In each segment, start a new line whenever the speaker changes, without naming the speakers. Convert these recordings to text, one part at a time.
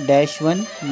-1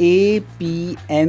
APMV-1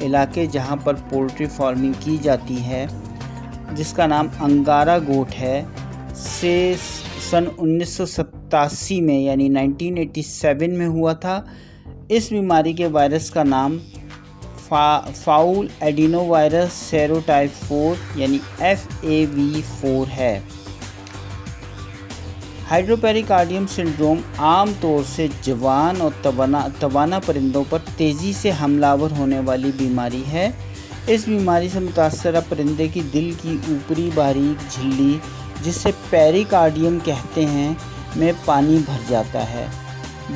علاقے جہاں پر poultry farming کی جاتی ہے، جس کا نام انگارا گوٹ ہے، سے سن 1987 میں یعنی 1987 میں ہوا تھا۔ اس بیماری کے وائرس کا نام فاؤل ایڈینو وائرس سیروٹائپ 4 یعنی FAV4 ہے۔ ہائیڈروپیریکارڈیم سنڈروم عام طور سے جوان اور توانا پرندوں پر تیزی سے حملہ آور ہونے والی بیماری ہے۔ اس بیماری سے متاثرہ پرندے کی دل کی اوپری باریک جھلی، جسے پیریکارڈیم کہتے ہیں، میں پانی بھر جاتا ہے،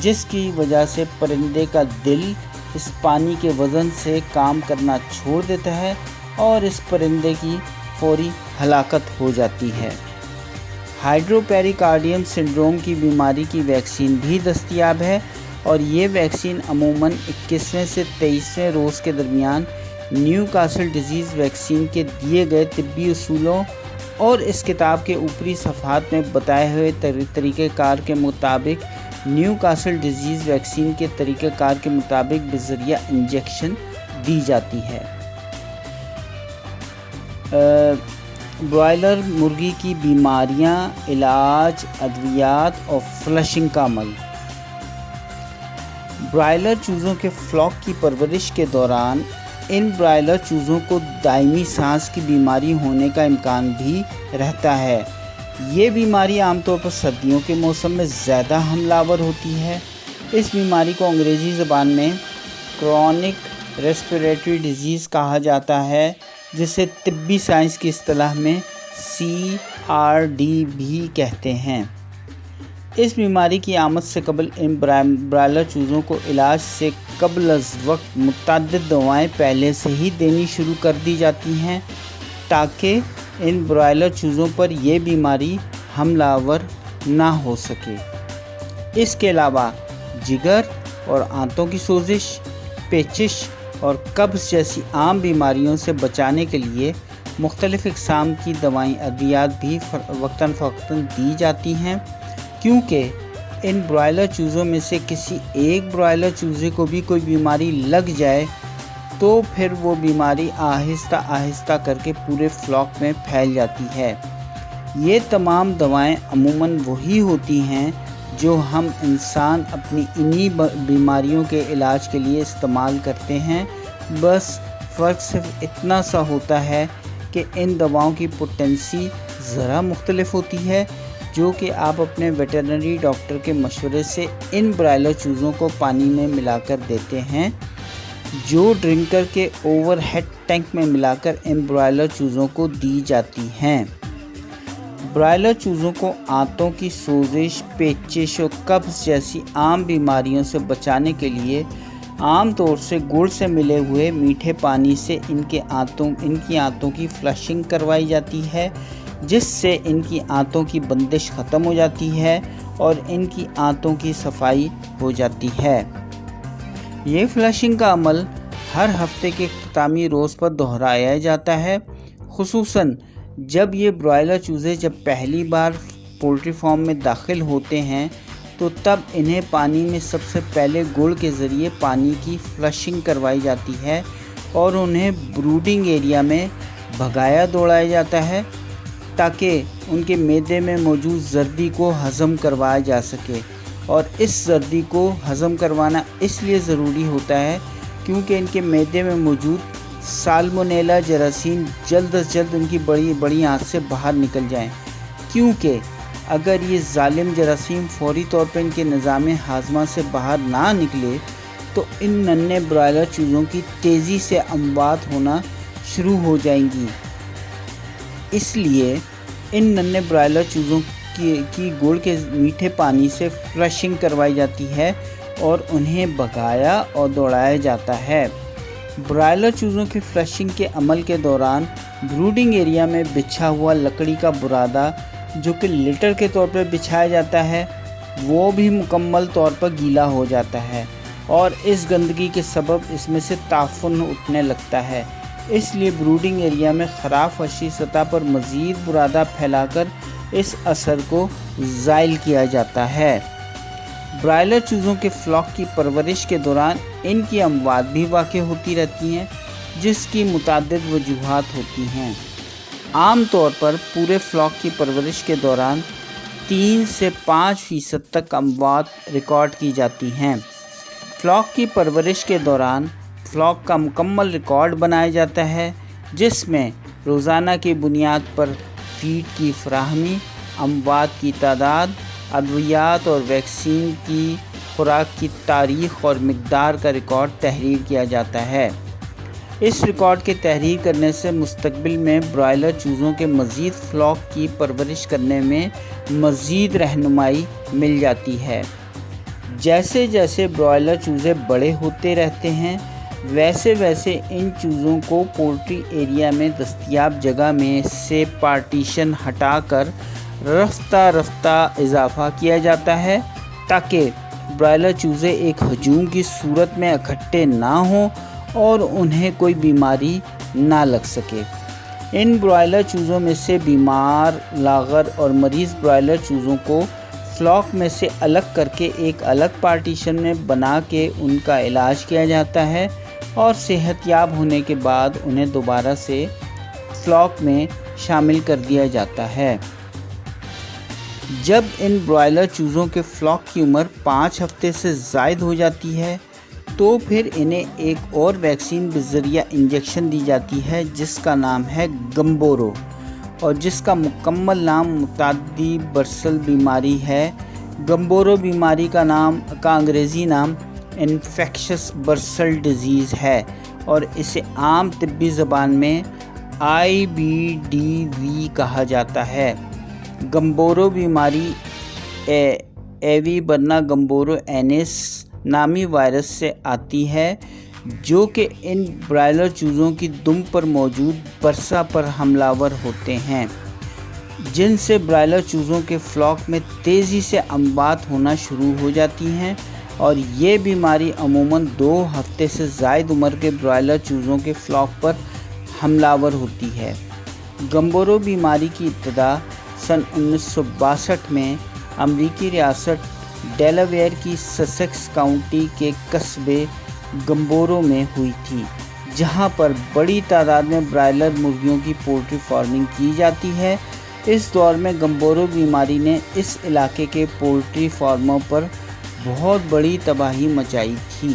جس کی وجہ سے پرندے کا دل اس پانی کے وزن سے کام کرنا چھوڑ دیتا ہے اور اس پرندے کی فوری ہلاکت ہو جاتی ہے۔ ہائیڈروپیریکارڈیم سنڈروم کی بیماری کی ویکسین بھی دستیاب ہے، اور یہ ویکسین عموماً 21ویں سے 23ویں روز کے درمیان نیو کاسل ڈیزیز ویکسین کے دیے گئے طبی اصولوں اور اس کتاب کے اوپری صفحات میں بتائے ہوئے طریقہ کار کے مطابق نیو کاسل ڈیزیز ویکسین کے طریقہ کار کے مطابق بذریعہ انجیکشن دی جاتی ہے۔ برائلر مرغی کی بیماریاں، علاج، ادویات اور فلشنگ کا عمل۔ برائلر چوزوں کے فلاک کی پرورش کے دوران ان برائلر چوزوں کو دائمی سانس کی بیماری ہونے کا امکان بھی رہتا ہے۔ یہ بیماری عام طور پر سردیوں کے موسم میں زیادہ حملہ آور ہوتی ہے۔ اس بیماری کو انگریزی زبان میں کرونک ریسپیریٹری ڈیزیز کہا جاتا ہے، جسے طبی سائنس کی اصطلاح میں CRD بھی کہتے ہیں۔ اس بیماری کی آمد سے قبل ان برائلر چوزوں کو علاج سے قبل از وقت متعدد دوائیں پہلے سے ہی دینی شروع کر دی جاتی ہیں، تاکہ ان برائلر چوزوں پر یہ بیماری حملہ آور نہ ہو سکے۔ اس کے علاوہ جگر اور آنتوں کی سوزش، پیچش اور قبض جیسی عام بیماریوں سے بچانے کے لیے مختلف اقسام کی دوائیں ادویات بھی وقتاً فوقتاً دی جاتی ہیں۔ کیونکہ ان برائلر چوزوں میں سے کسی ایک برائلر چوزے کو بھی کوئی بیماری لگ جائے تو پھر وہ بیماری آہستہ آہستہ کر کے پورے فلاک میں پھیل جاتی ہے۔ یہ تمام دوائیں عموماً وہی ہوتی ہیں جو ہم انسان اپنی انہی بیماریوں کے علاج کے لیے استعمال کرتے ہیں، بس فرق صرف اتنا سا ہوتا ہے کہ ان دواؤں کی پوٹینسی ذرا مختلف ہوتی ہے، جو کہ آپ اپنے ویٹرنری ڈاکٹر کے مشورے سے ان برائلر چوزوں کو پانی میں ملا کر دیتے ہیں، جو ڈرنکر کے اوور ہیڈ ٹینک میں ملا کر ان برائلر چوزوں کو دی جاتی ہیں۔ برائلر چوزوں کو آنتوں کی سوزش، پیچش اور قبض جیسی عام بیماریوں سے بچانے کے لیے عام طور سے گڑ سے ملے ہوئے میٹھے پانی سے ان کی آنتوں کی فلشنگ کروائی جاتی ہے، جس سے ان کی آنتوں کی بندش ختم ہو جاتی ہے اور ان کی آنتوں کی صفائی ہو جاتی ہے۔ یہ فلشنگ کا عمل ہر ہفتے کے اختتامی روز پر دہرایا جاتا ہے، خصوصاً جب یہ برائلر چوزے جب پہلی بار پولٹری فارم میں داخل ہوتے ہیں تو تب انہیں پانی میں سب سے پہلے گڑ کے ذریعے پانی کی فلشنگ کروائی جاتی ہے اور انہیں بروڈنگ ایریا میں بھگایا دوڑایا جاتا ہے، تاکہ ان کے معدے میں موجود زردی کو ہضم کروایا جا سکے۔ اور اس زردی کو ہضم کروانا اس لیے ضروری ہوتا ہے کیونکہ ان کے معدے میں موجود سالمونیلا جراثیم جلد از جلد ان کی بڑی آنت سے باہر نکل جائیں، کیونکہ اگر یہ ظالم جراثیم فوری طور پر ان کے نظام ہاضمہ سے باہر نہ نکلے تو ان ننھے برائلر چوزوں کی تیزی سے اموات ہونا شروع ہو جائیں گی۔ اس لیے ان ننھے برائلر چوزوں کی گڑ کے میٹھے پانی سے فلشنگ کروائی جاتی ہے اور انہیں بھگایا اور دوڑایا جاتا ہے۔ برائلر چوزوں کی فلشنگ کے عمل کے دوران بروڈنگ ایریا میں بچھا ہوا لکڑی کا برادہ، جو کہ لٹر کے طور پر بچھایا جاتا ہے، وہ بھی مکمل طور پر گیلا ہو جاتا ہے اور اس گندگی کے سبب اس میں سے تعفن اٹھنے لگتا ہے۔ اس لیے بروڈنگ ایریا میں خرافشی سطح پر مزید برادہ پھیلا کر اس اثر کو زائل کیا جاتا ہے۔ برائلر چوزوں کے فلاک کی پرورش کے دوران ان کی اموات بھی واقع ہوتی رہتی ہیں، جس کی متعدد وجوہات ہوتی ہیں۔ عام طور پر پورے فلاک کی پرورش کے دوران 3 سے 5% تک اموات ریکارڈ کی جاتی ہیں۔ فلاک کی پرورش کے دوران فلاک کا مکمل ریکارڈ بنایا جاتا ہے، جس میں روزانہ کی بنیاد پر فیڈ کی فراہمی، اموات کی تعداد، ادویات اور ویکسین کی خوراک کی تاریخ اور مقدار کا ریکارڈ تحریر کیا جاتا ہے۔ اس ریکارڈ کے تحریر کرنے سے مستقبل میں برائلر چوزوں کے مزید فلاک کی پرورش کرنے میں مزید رہنمائی مل جاتی ہے۔ جیسے جیسے برائلر چوزے بڑے ہوتے رہتے ہیں، ویسے ویسے ان چوزوں کو پولٹری ایریا میں دستیاب جگہ میں سے پارٹیشن ہٹا کر رفتہ رفتہ اضافہ کیا جاتا ہے، تاکہ برائلر چوزے ایک ہجوم کی صورت میں اکٹھے نہ ہوں اور انہیں کوئی بیماری نہ لگ سکے۔ ان برائلر چوزوں میں سے بیمار، لاغر اور مریض برائلر چوزوں کو فلاک میں سے الگ کر کے ایک الگ پارٹیشن میں بنا کے ان کا علاج کیا جاتا ہے اور صحت یاب ہونے کے بعد انہیں دوبارہ سے فلاک میں شامل کر دیا جاتا ہے۔ جب ان برائلر چوزوں کے فلاک کی عمر 5 ہفتے سے زائد ہو جاتی ہے تو پھر انہیں ایک اور ویکسین بذریعہ انجیکشن دی جاتی ہے، جس کا نام ہے گمبورو، اور جس کا مکمل نام متعدی برسل بیماری ہے۔ گمبورو بیماری کا انگریزی نام انفیکشس برسل ڈیزیز ہے اور اسے عام طبی زبان میں IBDV کہا جاتا ہے۔ گمبورو بیماری ایوی برنا گمبورو اینس نامی وائرس سے آتی ہے، جو کہ ان برائلر چوزوں کی دم پر موجود برسا پر حملہ آور ہوتے ہیں، جن سے برائلر چوزوں کے فلاک میں تیزی سے اموات ہونا شروع ہو جاتی ہیں، اور یہ بیماری عموماً 2 ہفتے سے زائد عمر کے برائلر چوزوں کے فلاک پر حملہ آور ہوتی ہے۔ گمبورو بیماری کی ابتدا سن 1962 میں امریکی ریاست ڈیلاویئر کی سسیکس کاؤنٹی کے قصبے گمبورو میں ہوئی تھی، جہاں پر بڑی تعداد میں برائلر مرغیوں کی پولٹری فارمنگ کی جاتی ہے۔ اس دور میں گمبورو بیماری نے اس علاقے کے پولٹری فارموں پر بہت بڑی تباہی مچائی تھی۔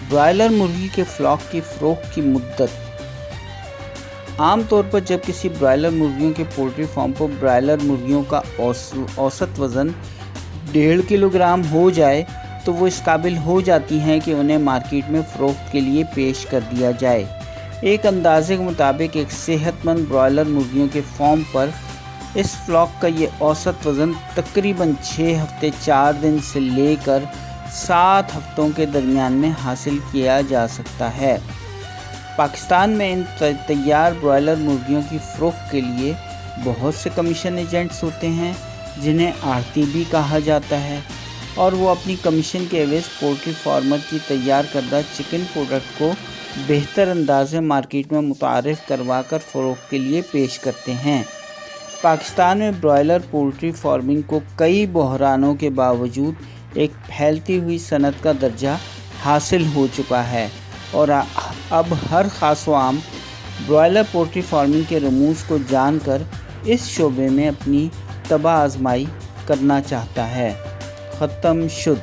برائلر مرغی کے فلاک کی فروخت کی مدت: عام طور پر جب کسی برائلر مرغیوں کے پولٹری فارم پر برائلر مرغیوں کا اوسط وزن 1.5 کلو گرام ہو جائے تو وہ اس قابل ہو جاتی ہیں کہ انہیں مارکیٹ میں فروخت کے لیے پیش کر دیا جائے۔ ایک اندازے کے مطابق ایک صحت مند برائلر مرغیوں کے فارم پر اس فلاک کا یہ اوسط وزن تقریباً 6 ہفتے 4 دن سے لے کر 7 ہفتوں کے درمیان میں حاصل کیا جا سکتا ہے۔ پاکستان میں ان تیار برائلر مرغیوں کی فروخت کے لیے بہت سے کمیشن ایجنٹس ہوتے ہیں، جنہیں آڑتی بھی کہا جاتا ہے، اور وہ اپنی کمیشن کے عوض پولٹری فارمر کی تیار کردہ چکن پروڈکٹ کو بہتر انداز میں مارکیٹ میں متعارف کروا کر فروخت کے لیے پیش کرتے ہیں۔ پاکستان میں برائلر پولٹری فارمنگ کو کئی بحرانوں کے باوجود ایک پھیلتی ہوئی صنعت کا درجہ حاصل ہو چکا ہے، اور اب ہر خاص و عام برائلر پولٹری فارمنگ کے رموز کو جان کر اس شعبے میں اپنی تباہ آزمائی کرنا چاہتا ہے۔ ختم شد۔